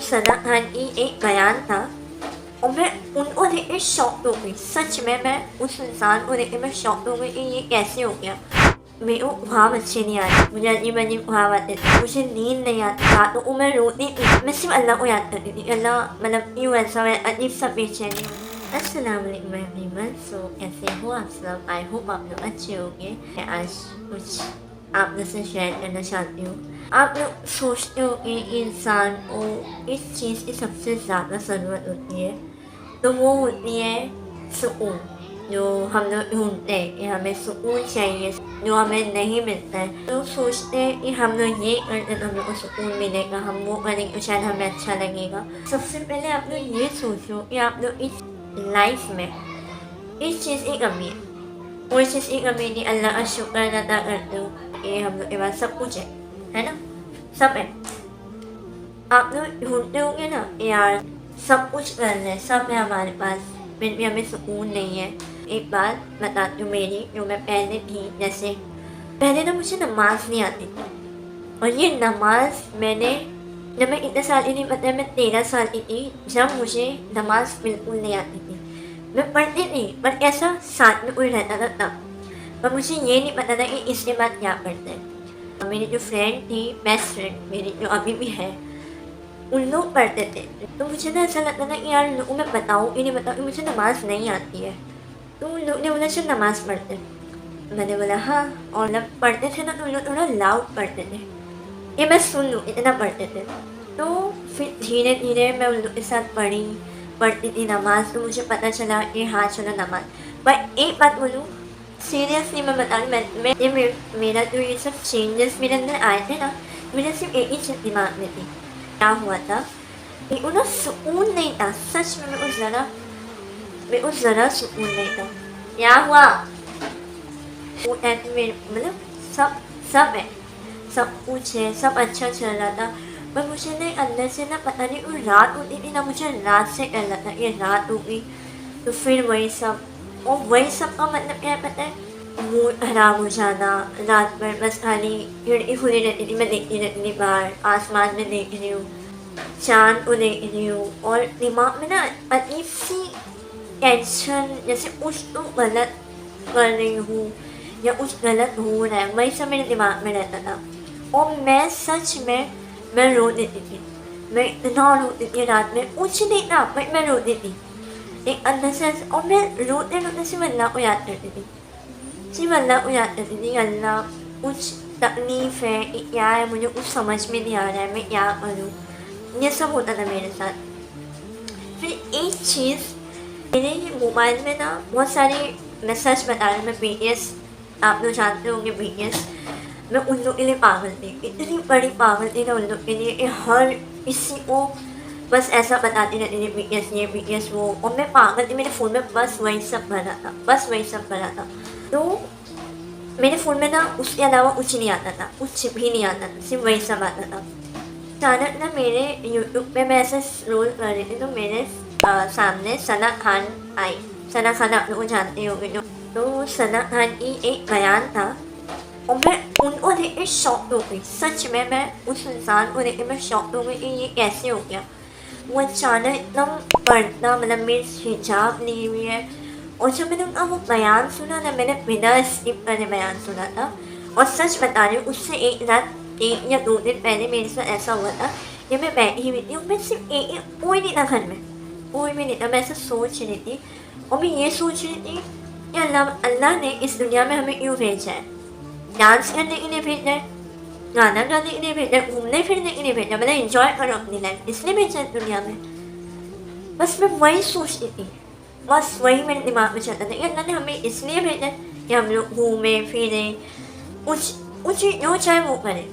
सना खान की एक बयान था और मैं उनको देख के शॉक हो गई। सच में मैं उस इंसान को देख के मैं शॉक हो गई कि ये कैसे हो गया। मेरे को ख्वाब अच्छे नहीं आते, मुझे अजीब ख्वाब आते थे, मुझे नींद नहीं आती, रातों को मैं रोती थी, मैं सिर्फ अल्लाह को याद करती थी। अल्लाह मतलब क्यों ऐसा है, अजीब सा बेचैनी। अस्सलाम वालेकुम एवरीवन। सो कैसे हो आप सब? आई होप आप लोग अच्छे होंगे। मैं आज कुछ आप लोग से शेयर करना चाहती हूँ। आप लोग सोचते हो कि इंसान को इस चीज़ की सबसे ज़्यादा ज़रूरत होती है, तो वो होती है सुकून। जो हम लोग ढूंढते हैं कि हमें सुकून चाहिए, जो हमें नहीं मिलता है, तो सोचते हैं कि हम लोग ये करते तो हम लोग को सुकून मिलेगा, हम वो करेंगे तो शायद हमें अच्छा लगेगा। सबसे पहले आप लोग ये सोचो कि आप लोग इस लाइफ में इस चीज़ की कमी है, कोई चीज़ की कमी नहीं। अल्लाह का शुक्र अदा करते हो कि हम लोग के पास सब कुछ है ना, सब है। आप लोग ढूंढते होंगे ना यार, सब कुछ कर रहे हैं, सब है हमारे पास, फिर भी हमें सुकून नहीं है। एक बात बताती हूँ मेरी, जो मैं पहले थी, जैसे पहले ना मुझे नमाज नहीं आती थी, और ये नमाज मैंने जब मैं इतने साल की थी, मतलब मैं 13 साल की थी जब मुझे नमाज बिल्कुल नहीं आती थी। मैं पढ़ती थी पर ऐसा साथ में कोई रहता था तब, पर मुझे ये नहीं पता था कि इसके बाद क्या पढ़ते हैं। मेरी जो फ्रेंड थी, बेस्ट फ्रेंड मेरी जो अभी भी है, उन लोग पढ़ते थे, तो मुझे ना ऐसा लगता था कि यार लोगों मैं बताऊँ कि नहीं बताऊँ कि मुझे नमाज़ नहीं आती है। तो उन लोग ने बोला चल नमाज़ पढ़ते। मैंने बोला हाँ, और जब पढ़ते थे ना तो उन लोग थोड़ा लाउड पढ़ते थे, ये मैं सुन लूँ इतना पढ़ते थे। तो फिर धीरे धीरे मैं उन लोग के साथ पढ़ती थी नमाज़, तो मुझे पता चला कि हाँ चलो नमाज़। पर एक बात बोलूँ, सीरियसली मैं बता रही, मेरा जो ये सब चेंजेस मेरे अंदर आए थे ना, मेरे सिर्फ एक ही चीज़ दिमाग में थी। क्या हुआ था कि उन्हें सुकून नहीं था। सच में मेरे को ज़रा सुकून नहीं था। क्या हुआ, वो मतलब सब सब है, सब कुछ है, सब अच्छा चल रहा था, पर मुझे ना अंदर से ना पता नहीं, वो रात होती थी ना, मुझे रात से डर लगता ये रात हो गई तो फिर वही सब। और वही सब का मतलब क्या है पता है, मूड खराब हो जाना, रात भर बस खाली खिड़की खुली रहती थी, मैं देखती रहती थी बाहर, आसमान में देख रही हूँ, चाँद को देख रही हूँ, और दिमाग में ना अजीब सी टेंशन, जैसे कुछ तो गलत कर रही हूँ या कुछ गलत हो रहा है, वही सब मेरे दिमाग में रहता था। और मैं सच में मैं रो देती थी, मैं इतना रोती थी रात में, कुछ नहीं था बट मैं रोती थी एक अंदर से। और मैं रोते रोते सिर्फ अल्लाह को याद करती थी, सिर्फ अल्लाह को याद करती थी। अल्लाह कुछ तकलीफ़ है कि क्या है, मुझे कुछ समझ में नहीं आ रहा है, मैं क्या करूँ, ये सब होता था मेरे साथ। फिर एक चीज़, मेरे मोबाइल में ना बहुत सारे, मैं सच बता रही हूँ, मैं BTS, आप लोग जानते होंगे BTS, मैं उन लोग के लिए पागल थी, इतनी बड़ी पागल थी ना उन लोग के लिए कि हर किसी को बस ऐसा बताती रहती थी BTS ये BTS वो, और मैं पागल थी। मेरे फ़ोन में बस वही सब भरा था, बस वही सब भरा था। तो मेरे फ़ोन में ना उसके अलावा कुछ नहीं आता था, कुछ भी नहीं आता था, सिर्फ वही सब आता था। अचानक ना मेरे यूट्यूब पे मैं ऐसे स्क्रॉल कर रही थी, तो मेरे सामने सना खान आई। सना खान आप लोग जानते होंगे जो, तो सना खान की एक बयान था और मैं उनको देख के शॉक हो गई। सच में मैं उस इंसान को देख के मैं शॉक हो गई कि ये कैसे हो गया। वो अचानक एकदम पर्दा, मतलब मेरी हिजाब ली हुई है, और जब मैंने उनका वो बयान सुना ना, मैंने बिना स्किप करे बयान सुना था। और सच बता रही हूँ, उससे एक रात, 1 या 2 दिन पहले मेरे साथ ऐसा हुआ था कि मैं बैठी हुई थी और मैं सिर्फ कोई नहीं था घर में, कोई भी नहीं था, मैं ऐसा सोच रही थी, और मैं ये सोच रही थी कि अल्लाह ने इस दुनिया में हमें क्यों भेजा है। डांस करने के लिए भेजा है, गाना गाने के लिए भेजा है, घूमने फिरने के लिए भेजा, मतलब एंजॉय करो अपनी लाइफ, इसलिए भेजा है दुनिया में। बस मैं वही सोचती थी, बस वही मेरे दिमाग में चलता था कि अल्लाह ने हमें इसलिए भेजा है कि हम लोग घूमें फिरें, कुछ कुछ जो चाहे वो करें।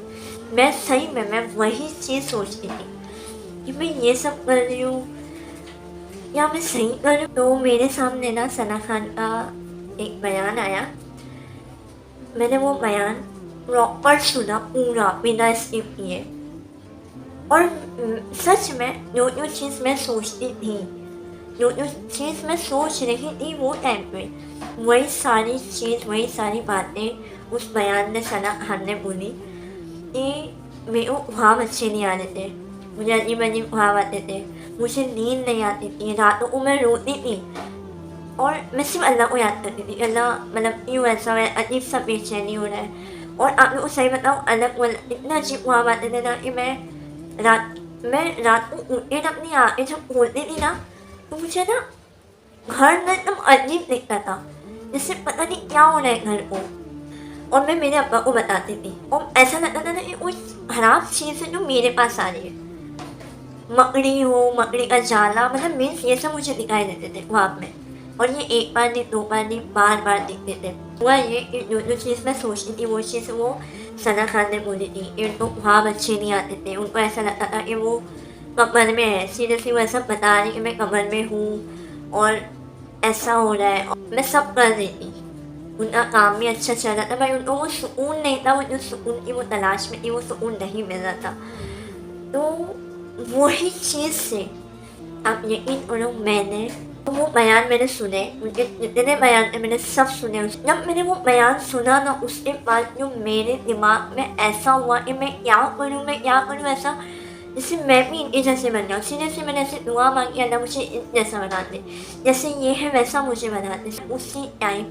मैं सही में मैं वही चीज़ सोचती थी कि मैं ये सब कर रही हूँ या मैं सही कर रही हूँ। तो मेरे सामने ना सना खान का एक बयान आया, मैंने वो बयान प्रॉपर सुना, पूरा बिना स्किप किए। और सच में जो जो चीज़ मैं सोचती थी, जो जो चीज़ मैं सोच रही थी वो टाइम पे, वही सारी चीज़, वही सारी बातें उस बयान में सना खान ने बोली कि मेरे को ख्वाब अच्छे नहीं आ रहे थे, मुझे अजीब-अजीब ख्वाब आते थे, मुझे नींद नहीं आती थी, रातों को मैं रोती थी और मैं सिर्फ़ अल्लाह को याद करती थी, अल्लाह मतलब क्यों ऐसा है, अजीब-सा बेचैनी हो रहा है। और आप लोगों को सही बताऊँ अलग-वलग इतना अजीब ख्वाब आते थे ना कि मैं रात को उठे जब अपनी आँखें जब खोलती थी ना, तो मुझे ना घर में एकदम अजीब दिखता था, जैसे पता नहीं क्या हो रहा है घर को। और मैं मेरे अब्बा को बताती थी और ऐसा लगता था ना कि कुछ खराब चीज़ है जो मेरे पास आ रही है। मकड़ी हो, मकड़ी का जाला मतलब मीन्स ये सब मुझे दिखाई देते थे ख्वाब में। और ये एक बार नहीं, दो बार नहीं, बार-बार दिखते थे। हुआ ये कि जो चीज़ मैं सोचती थी वो चीज़ वो सना खान ने बोली थी। इनको ख्वाब अच्छे नहीं आते थे, उनको ऐसा लगता था कि वो कब्र में है। सीरियसली वो ऐसा बता रही कि मैं कब्र में हूँ और ऐसा हो रहा है और मैं सब कर रही थी। उनका काम भी अच्छा चल रहा था, पर उनको वो सुकून नहीं था, वो जो सुकून की वो तलाश में थी, वो सुकून नहीं मिल रहा था। तो वही चीज़ से आप यकीन करो मैंने तो वो बयान मैंने सुने, उनके जितने बयान थे मैंने सब सुने। जब मैंने वो बयान सुना ना उसके बाद जो मेरे दिमाग में ऐसा हुआ कि मैं क्या करूँ ऐसा जैसे मैं भी इनके जैसे बन जाऊँ। सीरियसली मैंने ऐसे दुआ मांगी अल्लाह मुझे इनके जैसा बना दे, जैसे ये है वैसा मुझे बना दे। उसी टाइम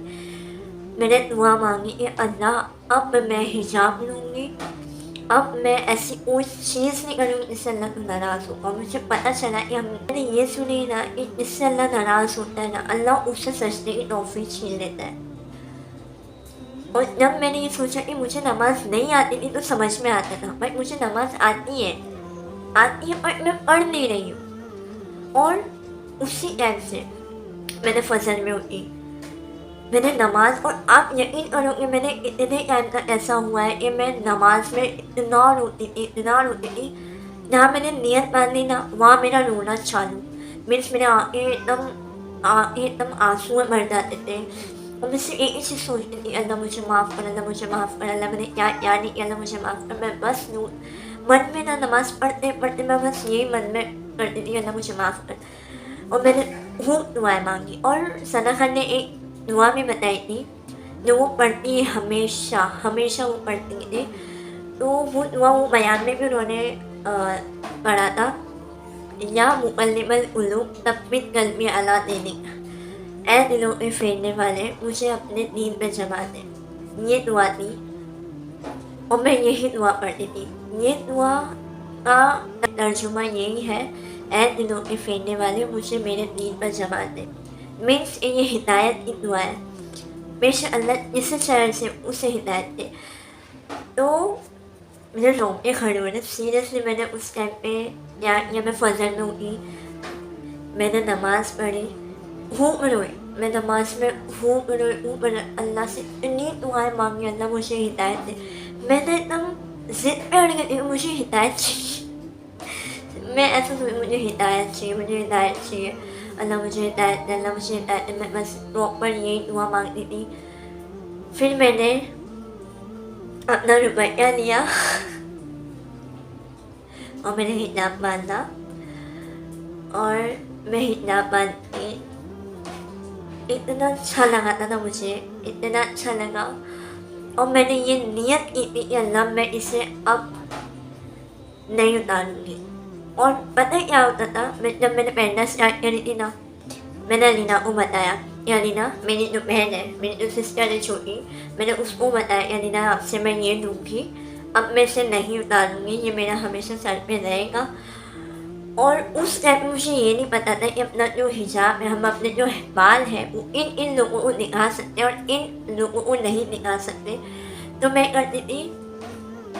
मैंने दुआ मांगी कि अल्लाह अब मैं हिजाब लूँगी, अब मैं ऐसी कोई चीज़ नहीं करूँगी जिससे अल्लाह को नाराज़ होगा। मुझे पता चला कि मैंने ये सुनी ना कि जिससे अल्लाह नाराज़ होता है ना, अल्लाह उससे सजदे की तौफ़ीक छीन लेता है। और जब मैंने ये सोचा कि मुझे नमाज़ नहीं आती थी तो समझ में आता था, बट मुझे नमाज़ आती है पर मैं पढ़ नहीं रही हूँ। और उसी टाइम से मैंने फजर में उठी, मैंने नमाज़ और आप यकीन करोगे मैंने इतने टाइम तक ऐसा हुआ है कि मैं नमाज़ में इतना रोती थी, जहाँ मैंने नियत बांध ली ना वहाँ मेरा रोना चालू। मीन्स मेरे आँखें एकदम आँसू में भर जाते थे और मैं सिर्फ एक ही चीज़ सोचती थी अल्लाह मुझे माफ़ कर, अल्लाह मुझे माफ़ कर, अल्लाह मैंने क्या नहीं किया, अल्लाह मुझे माफ़ कर। मैं बस मन में ना नमाज़ पढ़ते मैं बस यही मन में करती थी अल्लाह मुझे माफ़ कर। और मैंने खूब दुआएँ मांगी और सना खान ने एक दुआ भी बताई थी जो वो पढ़ती है हमेशा वो पढ़ती थी। तो वो दुआ वो बयान में भी उन्होंने पढ़ा था, या मुक़ल्लिबल क़ुलूब तब्बित क़ल्बी अला दीनिक, ऐ दिलों के फेरने वाले मुझे अपने दीन पे जमा दे। ये दुआ थी और मैं यही दुआ पढ़ती थी। ये दुआ का तर्जुमा यही है, ऐ दिलों के फेरने वाले मुझे मेरे दीन पर जमा दे। मीन्स ये हिदायत की दुआ है, बेशक अल्लाह जिसे चाहे से उसे हिदायत दे। तो मेरे रोंगटे खड़े हुए थे। सीरियसली मैंने उस टाइम पे या मैं फजर में उठी, मैंने नमाज़ पढ़ी, खूब रोई। मैं नमाज में खूब रोई अल्लाह से इतनी दुआएं मांगी अल्लाह मुझे हिदायत दे। मैंने एकदम ज़िद पे अड़ गई मुझे हिदायत चाहिए। मैं ऐसा सोची मुझे हिदायत चाहिए, अल्लाह मुझे हिदायत दे, अल्लाह मुझे हिदायत दे। मैं बस प्रॉपर यही दुआ मांगती थी। फिर मैंने अपना रुपया लिया और मैंने हिजाब बांधा और मैं हिजाब बांध के इतना अच्छा लगा था ना मुझे, इतना अच्छा लगा। और मैंने ये नियत की थी कि अल्लाह मैं इसे अब नहीं उतारूँगी। और पता है क्या होता था, जब मैंने पढ़ना स्टार्ट करी थी ना, मैंने अलीना को बताया कि अलीना मेरी जो बहन है, मेरी जो सिस्टर है छोटी, मैंने उसको बताया कि अलीना आपसे मैं ये लूँगी, अब मैं इसे नहीं उतारूँगी, ये मेरा हमेशा सर पे रहेगा। और उस टाइम मुझे ये नहीं पता था कि अपना जो हिजाब है, हम अपने जो बाल हैं वो इन लोगों को दिखा सकते हैं और इन लोगों को नहीं दिखा सकते। तो मैं करती थी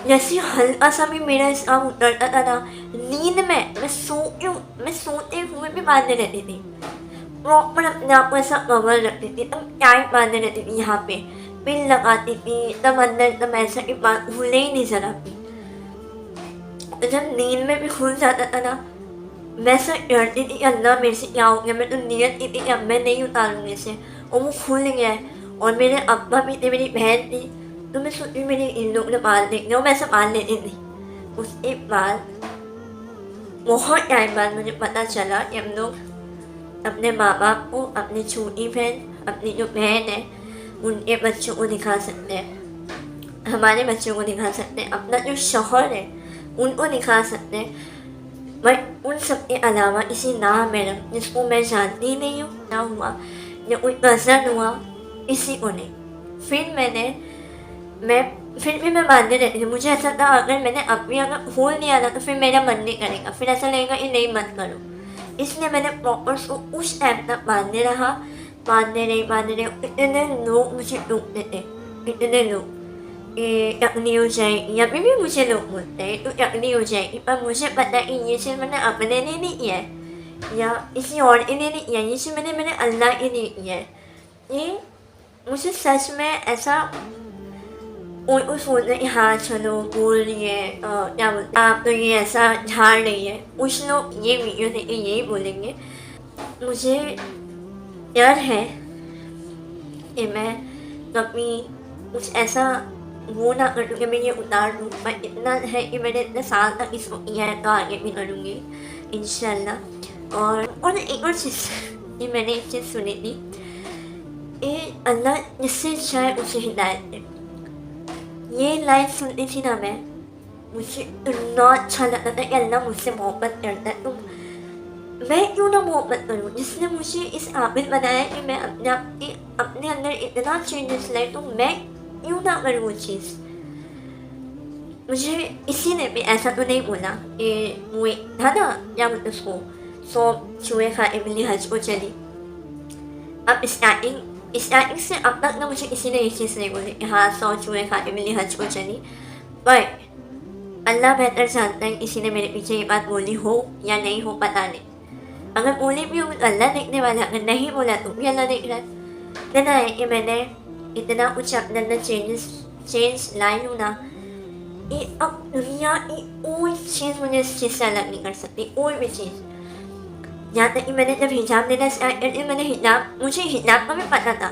जैसे हल्का सा भी मेरा हिसाब उतरता था ना, नींद में मैं सोते हुए भी बांधे रहती थी, प्रॉपर अपने आप को ऐसा कवर रखती थी, तब टाइट बांधे रहती थी, यहाँ पे पिन लगाती थी, तब अंदर एकदम ऐसा कि बात खुले ही नहीं जरा भी। तो जब नींद में भी खुल जाता था ना, मैं सब डरती थी अल्लाह मेरे से क्या हो गया। मैं तो नियत की थी कि अब मैं नहीं उतारूँगी इसे, और वो खुल गया है। और मेरे अब्बा भी थे, मेरी बहन थी, तो मैं सोची मेरी इन लोग ने बाल देखने और मैं ऐसा बाल लेती थी। उसके बाद बहुत टाइम बाद मुझे पता चला कि हम लोग अपने माँ बाप को, अपनी छोटी बहन, अपनी जो बहन है उनके बच्चों को दिखा सकते हैं, हमारे बच्चों को दिखा सकते हैं, अपना जो शौहर है उनको दिखा सकते हैं। बट उन सब के अलावा इसी नाम मैडम जिसको मैं जानती ही नहीं हूँ ना हुआ या कोई कज़न हुआ इसी को नहीं। फिर भी मैं मानने रहती थी। मुझे ऐसा था अगर मैंने अभी अगर भूल लिया ना तो फिर मेरा मन नहीं करेगा, फिर ऐसा लगेगा ये नहीं मत करो। इसलिए मैंने प्रॉपर उसको उस टाइम तक मानने रही। इतने लोग मुझे टोकते थे, इतने लोग ये टकली हो जाएगी, अभी भी मुझे लोग बोलते हैं तो टकली हो जाएगी, पर मुझे पता है कि ये चीज़ मैंने अपने लिए नहीं किया है या किसी और के लिए नहीं किया, ये चीज़ मैंने मेरे अल्लाह के लिए किया है। ये मुझे सच में ऐसा कोई सोचते हैं हाँ चलो बोल रही है क्या बोलते हैं आप तो ये ऐसा झाड़ रही है, कुछ लोग ये वीडियो देख के यही बोलेंगे। मुझे डर है कि मैं कभी कुछ ऐसा वो ना करूँ कि मैं ये उतार दूँ, पर इतना है कि मैंने इतने साल तक इसको किया है तो आगे भी करूँगी इंशाल्लाह। और एक और चीज़ ये मैंने एक चीज़ सुनी थी, ये अल्लाह जिससे चाहे उसे हिदायत दे। ये लाइन सुनती थी ना मैं, मुझे इतना अच्छा लगता था कि अल्लाह मुझसे मोहब्बत करता है, तो मैं क्यों ना मोहब्बत करूँ। जिसने मुझे इस काबिल बनाया कि मैं अपने अंदर इतना चेंजेस लाए, तो मैं क्यों ना करूँ वो चीज़। मुझे किसी ने भी ऐसा तो नहीं बोला कि वो था ना क्या बोलते उसको, सो चूहे खाए मिली हज को चली। अब स्टार्टिंग से अब तक ना मुझे किसी ने ये चीज़ नहीं बोली कि हाँ 100 चूहे खाए मिली हज को चली, पर अल्लाह बेहतर जानता है किसी ने मेरे पीछे ये बात बोली हो या नहीं हो, पता नहीं। अगर बोली भी हो तो अल्लाह देखने वाला है, अगर नहीं बोला तो भी अल्लाह देख रहा है। कहना है कि मैंने इतना कुछ अपने अंदर चेंज लाई हूँ ना कि अब दुनिया की कोई चीज़ मुझे इस चीज़ से अलग नहीं कर सकती, कोई भी चीज़। यहाँ तक कि मैंने जब हिजाब लेना स्टार्ट कर दिया, मुझे हिजाब का भी पता था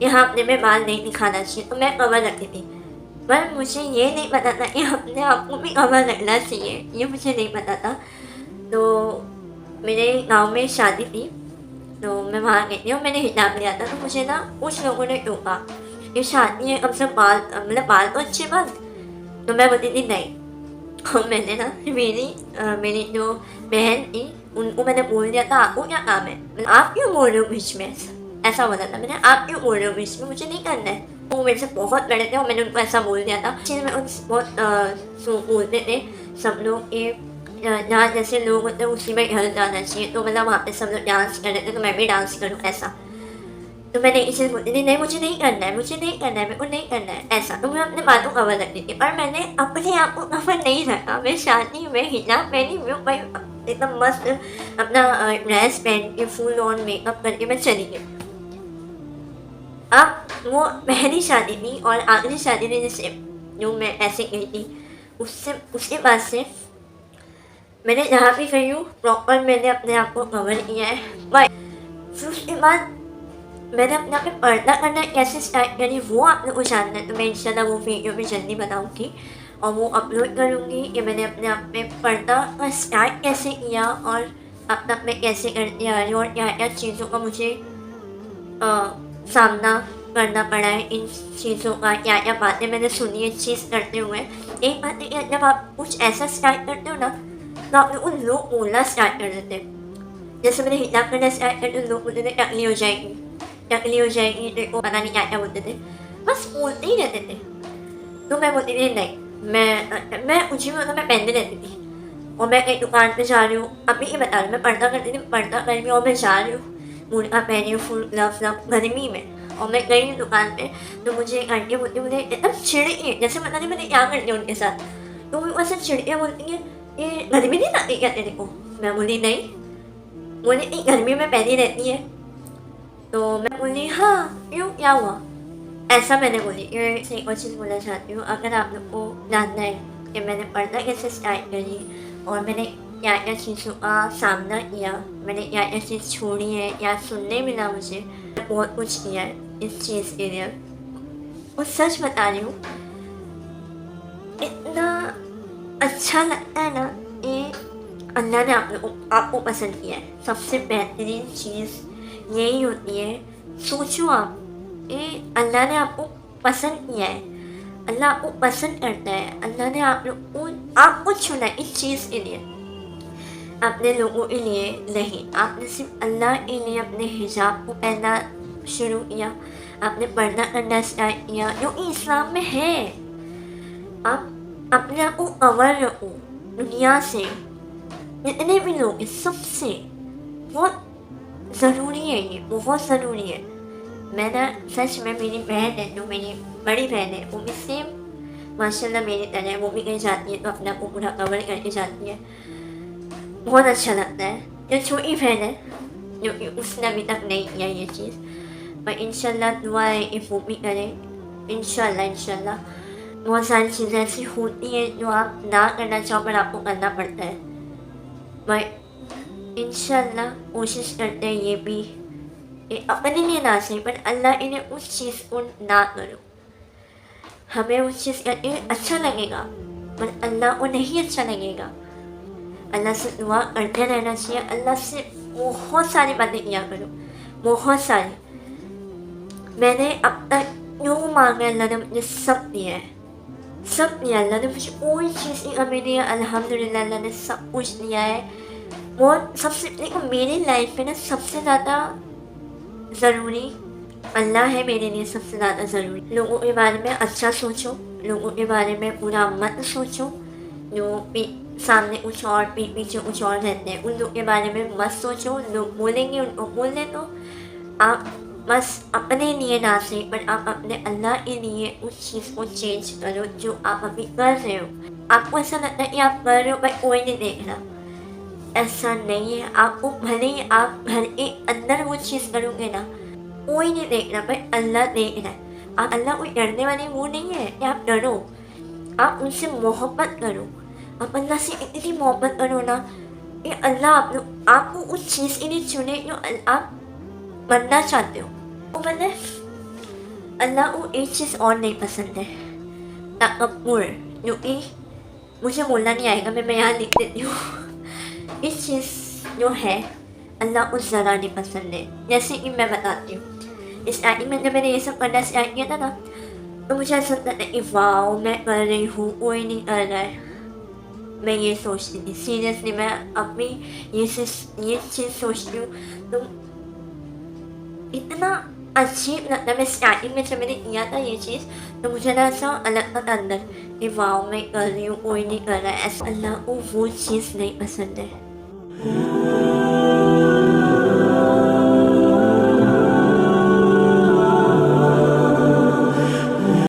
कि हाँ अपने में बाल नहीं दिखाना चाहिए, तो मैं कवर रखती थी, पर मुझे ये नहीं पता था कि अपने आप को भी कवर रखना चाहिए, ये मुझे नहीं पता था। तो मेरे गांव में शादी थी, तो मैं वहाँ गई थी और मैंने हिजाब लिया था, तो मुझे ना कुछ लोगों ने टोका कि शादी है कम से मतलब बाल तो अच्छे बन, तो मैं बोलती थी नहीं। और मैंने ना मेरी जो बहन थी उनको मैंने बोल दिया था आपको क्या काम है, मतलब आप क्यों बोल रहे हो बीच में, ऐसा बोला था मैंने, आप क्यों बोल रहे हो बीच में, मुझे नहीं करना है। वो मेरे से बहुत बड़े थे और मैंने उनको ऐसा बोल दिया था। चीज़ में उनसे बहुत बोलते थे सब लोग कि जहाँ जैसे लोग होते हैं उसी में घर जाना चाहिए, तो मतलब वहाँ पे सब लोग डांस कर रहे थे तो मैं भी डांस करूँ ऐसा। तो मैंने ये चीज़ बोलती थी नहीं मुझे नहीं करना है, मेरे को नहीं करना है ऐसा, तो मैं अपने बातों को कवर रखती थी। और मैंने अपने आप को कवर नहीं रखा, मैं शादी में हिजाब पहनी हुई हूँ, मैं एकदम मस्त अपना ड्रेस पहन के फुल ऑन मेकअप करके मैं चली गई। अब वो पहली शादी थी और आखिरी शादी थी जिससे जो मैं ऐसे गई थी, उसके बाद से मैंने जहाँ भी गई हूँ प्रॉपर मैंने अपने आप को कवर किया है। बट फिर उसके बाद मैंने अपने आप में पर्दा करना कैसे स्टार्ट करी वो आप लोग को जानना है, तो मैं इंशाल्लाह वो वीडियो भी जल्दी बनाऊँगी और वो अपलोड करूँगी कि मैंने अपने आप में पर्दा का स्टार्ट कैसे किया और अपने आप में कैसे करती आ रही और क्या क्या चीज़ों का मुझे सामना करना पड़ा है, इन चीज़ों का क्या क्या बातें मैंने सुनी है चीज़ करते हुए। एक बात है कि जब आप कुछ ऐसा स्टार्ट करते हो ना तो आप उन लोग बोलना स्टार्ट कर देते हैं। जैसे मैंने हिजाब करना स्टार्ट करते लोग बोलते थे टकली हो जाएगी देखो पता नहीं क्या क्या बोलते थे, बस बोलते ही रहते थे। तो मैं बोलती थी नहीं, मैं ऊँची में मैं पहनने रहती थी और मैं कहीं दुकान पे जा रही हूँ, अभी ये बता रही मैं पर्दा करती थी, पर्दा कर रही हूँ और मैं जा रही हूँ बुर्का पहनी हूँ फुल ग्लव्स गर्मी में, और मैं गई हूँ दुकान पे तो मुझे एक आंटी बोलती मुझे एकदम चिड़ी, जैसे पता नहीं मैंने क्या कर दिया उनके साथ, तो वो ऐसे चिड़िया बोलती है ये गर्मी नहीं लगती क्या तेरे को। मैं बोली नहीं, बोली गर्मी में पहनी रहती है, तो मैं बोली हाँ क्यों क्या हुआ, ऐसा मैंने बोली। एक और चीज़ बोलना चाहती हूँ, अगर आप लोग को जानना है कि मैंने पर्दा कैसे स्टार्ट करी और मैंने क्या क्या चीज़ों का सामना किया, मैंने क्या क्या चीज़ छोड़ी है या सुनने मिला, मुझे बहुत कुछ किया है इस चीज़ के लिए। और सच बता रही हूँ इतना अच्छा लगता है ना कि अल्लाह ने आपको पसंद किया है। सबसे बेहतरीन चीज़ यही होती है, सोचो आप कि अल्लाह ने आपको पसंद किया है, अल्लाह आपको पसंद करता है, अल्लाह ने आपको चुना है इस चीज़ के लिए। अपने लोगों के लिए नहीं, आपने सिर्फ अल्लाह के लिए अपने हिजाब को पहनना शुरू किया, आपने पर्दा करना स्टार्ट किया जो कि इस्लाम में है। आप अपने आप को अवर रखो दुनिया से, जितने भी लोग इस सबसे बहुत ज़रूरी है, ये बहुत ज़रूरी है। मैं ना सच में, मेरी बहन है जो मेरी बड़ी बहन है, वो भी सेम माशाल्लाह मेरी तरह, वो भी कहीं जाती है तो अपने आप को पूरा कवर करके जाती है, बहुत अच्छा लगता है। जो छोटी बहन है जो कि उसने अभी तक नहीं किया ये चीज़, पर इंशाल्लाह दुआ है कि वो भी करें इंशाल्लाह। बहुत सारी चीज़ें ऐसी होती हैं जो आप ना करना चाहो पर आपको करना पड़ता है, पर इंशाल्लाह कोशिश करते हैं ये भी कि अपने लिए ना सही पर अल्लाह के लिए उस चीज़ को ना करो। हमें उस चीज़ करके अच्छा लगेगा पर अल्लाह को नहीं अच्छा लगेगा। अल्लाह से दुआ करते रहना चाहिए, अल्लाह से बहुत सारी बातें किया करो, बहुत सारी। मैंने अब तक जो मांगा अल्लाह ने मुझे सब दिया है, सब दिया। अल्लाह ने मुझे कोई चीज़ की कमी नहीं है, अल्हम्दुलिल्लाह अल्लाह ने सब कुछ दिया है। और सबसे देखो मेरी लाइफ में ना सबसे ज़्यादा ज़रूरी अल्लाह है मेरे लिए, सबसे ज़्यादा ज़रूरी। लोगों के बारे में अच्छा सोचो, लोगों के बारे में बुरा मत सोचो, जो सामने कुछ और पीछे कुछ और रहते हैं उन लोग के बारे में मत सोचो। लोग बोलेंगे उनको बोलने दो, आप बस अपने लिए ना सही पर आप अपने अल्लाह के लिए उस चीज़ को चेंज करो जो आप अभी कर रहे हो। आपको ऐसा लगता है कि आप कर रहे हो पर कोई नहीं देख रहा, ऐसा नहीं है। आपको भले ही आप घर के अंदर वो चीज़ करोगे ना, कोई नहीं देख रहा पर अल्लाह देख रहा है। आप अल्लाह को डरने वाले वो नहीं है कि आप डरो, आप उनसे मोहब्बत करो। आप अल्लाह से इतनी मोहब्बत करो ना कि अल्लाह आपको उस चीज़ के लिए चुने जो आप बनना चाहते हो। वो मतलब अल्लाह को एक चीज़ और नहीं पसंद है, तकब्बुर, जो कि मुझे बोलना नहीं आएगा, मैं यहाँ लिख देती हूँ। इस चीज़ जो है अल्लाह को ज़रा नहीं पसंद है। जैसे कि मैं बताती हूँ, स्टार्टिंग में जब मैंने ये सब करना स्टार्ट किया था ना, तो मुझे ऐसा लगता था कि वाओ मैं कर रही हूँ, कोई नहीं कर रहा है। मैं ये सोचती थी सीरियसली, मैं अपनी ये चीज़ सोचती हूँ तो इतना अजीब लगता है। मैं स्टार्टिंग में जब मैंने किया था ये चीज़ तो मुझे ना ऐसा लगता था अंदर कि वाओ मैं कर रही हूँ, कोई नहीं कर रहा है, ऐसा। अल्लाह को वो चीज़ नहीं पसंद है।